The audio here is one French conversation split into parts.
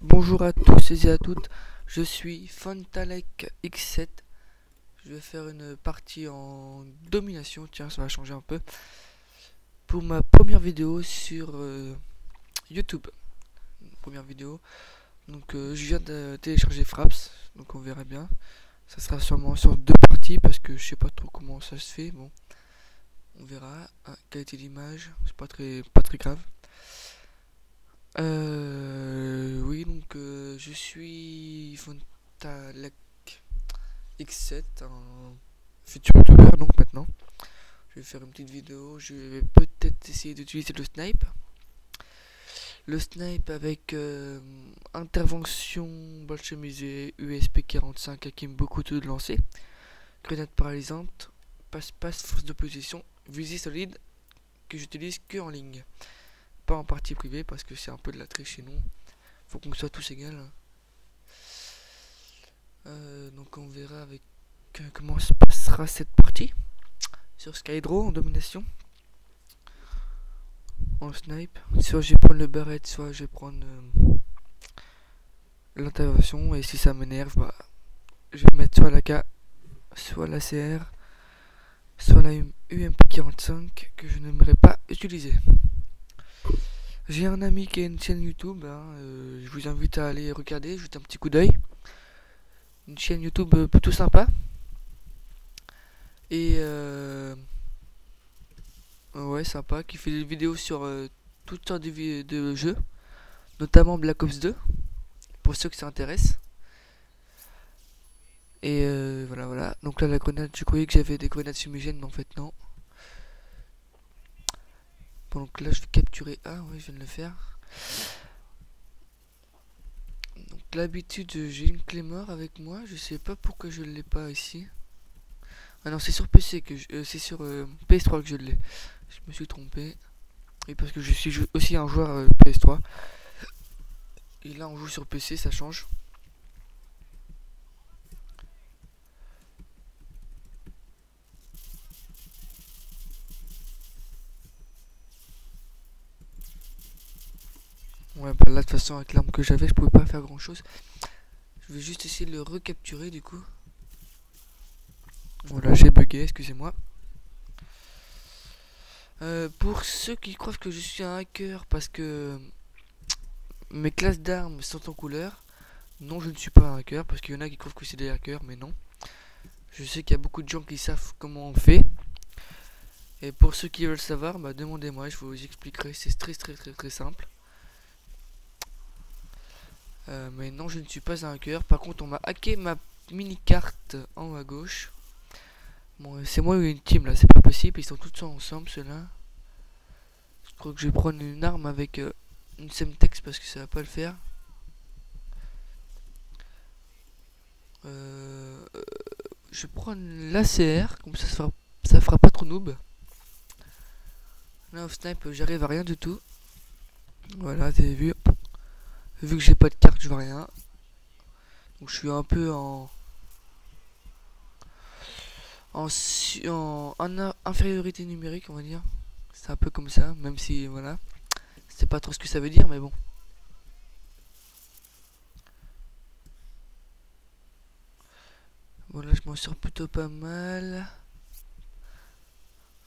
Bonjour à tous et à toutes, je suis Fontalek X7. Je vais faire une partie en domination, tiens ça va changer un peu, pour ma première vidéo sur YouTube. Première vidéo, donc je viens de télécharger Fraps, donc on verra bien. Ça sera sûrement sur deux parties parce que je sais pas trop comment ça se fait, bon on verra. Qualité d'image, c'est pas très grave. Oui, donc je suis Fontalek X7, un futur youtubeur donc maintenant. Je vais faire une petite vidéo, je vais peut-être essayer d'utiliser le snipe. Le snipe avec intervention bolchemisée, USP 45 qui aime beaucoup tout de lancer. Grenade paralysante, passe-passe, force d'opposition, visée solide que j'utilise que en ligne. Pas en partie privée parce que c'est un peu de la triche chez nous. Faut qu'on soit tous égaux. Donc on verra avec comment se passera cette partie. Sur Skydraw en domination. En snipe. Soit je vais prendre le barret, soit je vais prendre l'intervention. Et si ça m'énerve, bah, je vais mettre soit la K, soit la CR, soit la UMP45 que je n'aimerais pas utiliser. J'ai un ami qui a une chaîne YouTube, hein, je vous invite à aller regarder, jeter un petit coup d'œil. Une chaîne YouTube plutôt sympa. Et ouais, sympa, qui fait des vidéos sur toutes sortes de jeux, notamment Black Ops 2, pour ceux que ça intéresse. Et voilà. Donc là, la grenade, je croyais que j'avais des grenades fumigènes, mais en fait, non. Bon, donc là, je vais capturer A, oui, je viens de le faire. Donc, l'habitude, j'ai une clé mort avec moi, je sais pas pourquoi je l'ai pas ici. Ah non, c'est sur PC que c'est sur PS3 que je l'ai. Je me suis trompé. Et parce que je suis aussi un joueur PS3. Et là, on joue sur PC, ça change. Ouais, bah là, de toute façon, avec l'arme que j'avais, je pouvais pas faire grand chose. Je vais juste essayer de le recapturer du coup. Voilà, j'ai bugué, excusez-moi. Pour ceux qui croient que je suis un hacker parce que mes classes d'armes sont en couleur, non, je ne suis pas un hacker parce qu'il y en a qui croient que c'est des hackers, mais non. Je sais qu'il y a beaucoup de gens qui savent comment on fait. Et pour ceux qui veulent savoir, bah demandez-moi, je vous expliquerai. C'est très simple. Mais non, je ne suis pas un hacker. Par contre, on m'a hacké ma mini-carte en haut à gauche. Bon, c'est moi ou une team là, c'est pas possible. Ils sont tous ensemble, ceux-là. Je crois que je vais prendre une arme avec une Semtex parce que ça va pas le faire. Je vais prendre l'ACR, comme ça fera pas trop noob. Là, au snipe, j'arrive à rien du tout. Voilà, vous avez vu. Vu que j'ai pas de carte, je vois rien. Donc, je suis un peu en infériorité numérique, on va dire. C'est un peu comme ça, même si, voilà. C'est pas trop ce que ça veut dire, mais bon. Bon, là, je m'en sors plutôt pas mal.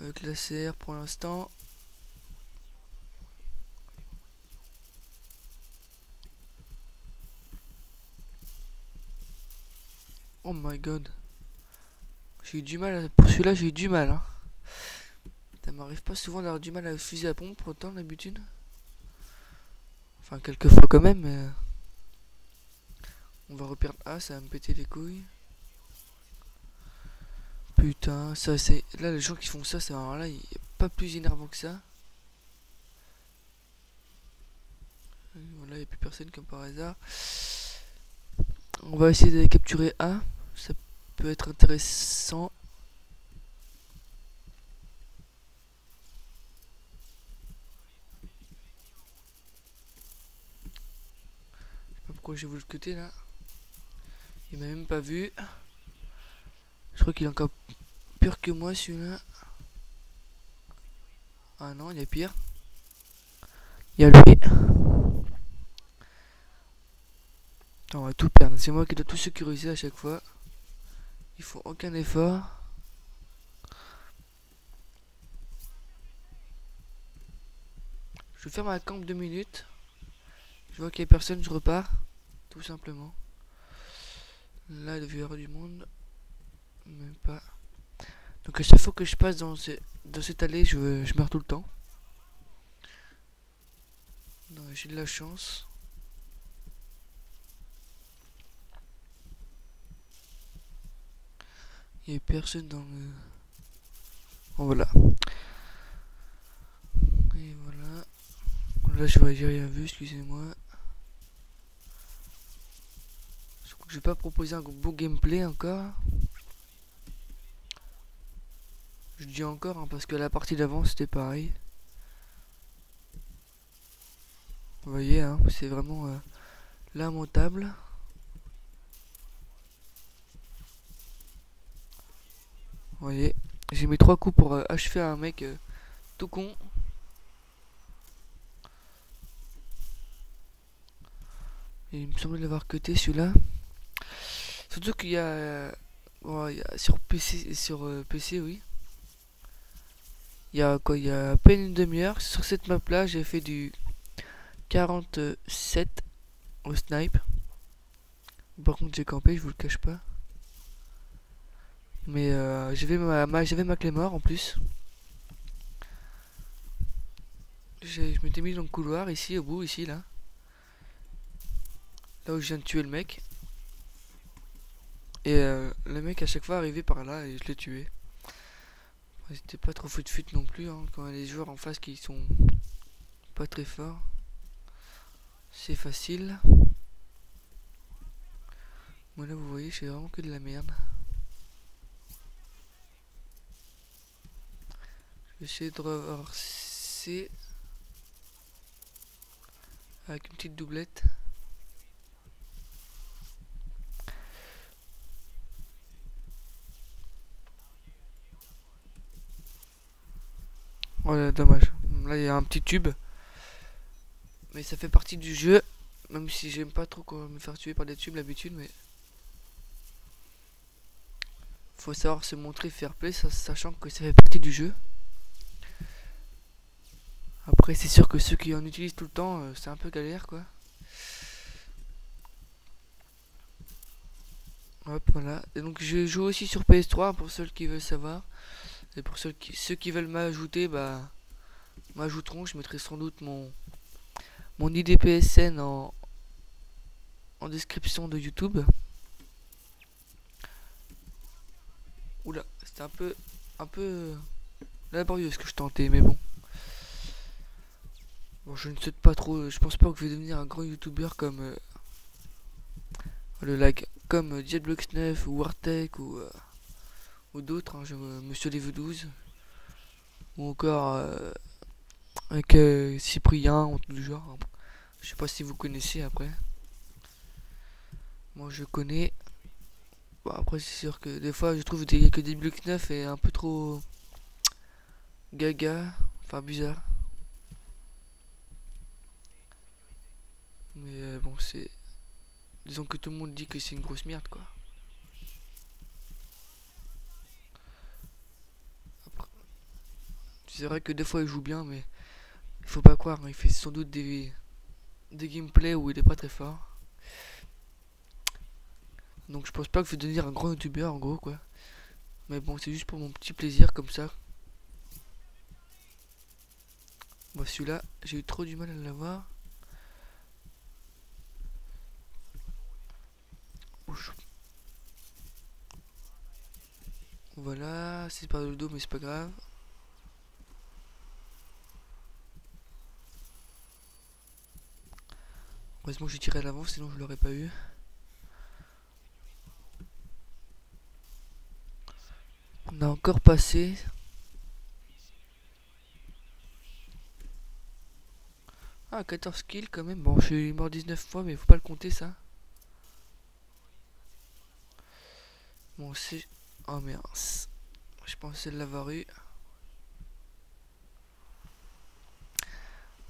Avec la CR pour l'instant. Oh my god. J'ai eu du mal, pour celui-là j'ai eu du mal. Hein. Ça m'arrive pas souvent d'avoir du mal à fusil à pompe, autant d'habitude. Enfin, quelques fois quand même, mais... On va reperdre A, ça va me péter les couilles. Putain, ça c'est... Là, les gens qui font ça, c'est alors là, il n'y a pas plus énervant que ça. Voilà, il n'y a plus personne comme par hasard. On va essayer de capturer A. Ça peut être intéressant. Je sais pas pourquoi j'ai voulu le côté là. Il m'a même pas vu. Je crois qu'il est encore pire que moi celui-là. Ah non, il y a pire. Il y a lui. Attends, on va tout perdre. C'est moi qui dois tout sécuriser à chaque fois. Il faut aucun effort. Je vais faire ma camp 2 minutes. Je vois qu'il n'y a personne, je repars. Tout simplement. Là, il devait y avoir du monde. Même pas. Donc à chaque fois que je passe dans cette allée, je meurs tout le temps. J'ai de la chance. Il n'y a personne dans le... Bon, voilà. Et voilà. Là, j'ai rien vu, excusez-moi. Je crois que je vais pas proposer un beau gameplay encore. Je dis encore, hein, parce que la partie d'avant, c'était pareil. Vous voyez, hein, c'est vraiment lamentable. Vous voyez, j'ai mis 3 coups pour achever un mec tout con. Et il me semble l'avoir cuté celui-là. Surtout qu'il y a, bon, il y a sur PC, oui. Il y a quoi, il y a à peine une demi-heure sur cette map là, j'ai fait du 47 au snipe. Par contre, j'ai campé, je vous le cache pas. Mais j'avais ma Claymore en plus. Je m'étais mis dans le couloir ici, au bout, ici, là. Là où je viens de tuer le mec. Et le mec à chaque fois arrivait par là et je l'ai tué. C'était pas trop fut non plus, hein, quand il y a les joueurs en face qui sont pas très forts. C'est facile. Moi là vous voyez, j'ai vraiment que de la merde. Je vais essayer de revoir C avec une petite doublette. Voilà, dommage. Là il y a un petit tube. Mais ça fait partie du jeu. Même si j'aime pas trop me faire tuer par des tubes d'habitude, mais faut savoir se montrer fair play, sachant que ça fait partie du jeu. Après c'est sûr que ceux qui en utilisent tout le temps, c'est un peu galère quoi. Hop, voilà. Et donc je joue aussi sur PS3 pour ceux qui veulent savoir. Et pour ceux qui veulent m'ajouter, bah m'ajouteront. Je mettrai sans doute mon ID PSN en description de YouTube. Oula, c'était un peu laborieux ce que je tentais, mais bon. Bon, je ne souhaite pas trop. Je pense pas que je vais devenir un grand YouTuber comme le lag, comme JetBlox9 ou Wartech ou d'autres. Hein, Monsieur Level 12 ou encore avec Cyprien ou tout du genre. Hein. Je sais pas si vous connaissez après. Moi je connais. Bon, après c'est sûr que des fois je trouve que des blocs 9 est un peu trop gaga, enfin bizarre. Mais bon c'est... Disons que tout le monde dit que c'est une grosse merde quoi. C'est vrai que des fois il joue bien mais il faut pas croire, hein, il fait sans doute des gameplays où il est pas très fort. Donc je pense pas que je vais devenir un grand youtubeur en gros quoi. Mais bon c'est juste pour mon petit plaisir comme ça. Bon celui-là j'ai eu trop du mal à l'avoir. Voilà, c'est par le dos mais c'est pas grave. Heureusement que j'ai tiré à l'avance sinon je l'aurais pas eu. On a encore passé. Ah 14 kills quand même. Bon je suis mort 19 fois mais faut pas le compter ça. Bon c'est... Oh merde. Je pensais l'avoir eu.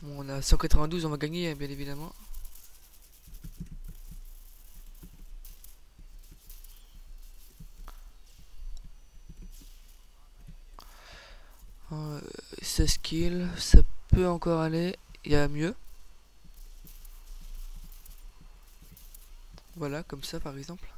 Bon on a 192, on va gagner bien évidemment. 16 kills, ça peut encore aller. Il y a mieux. Voilà, comme ça par exemple.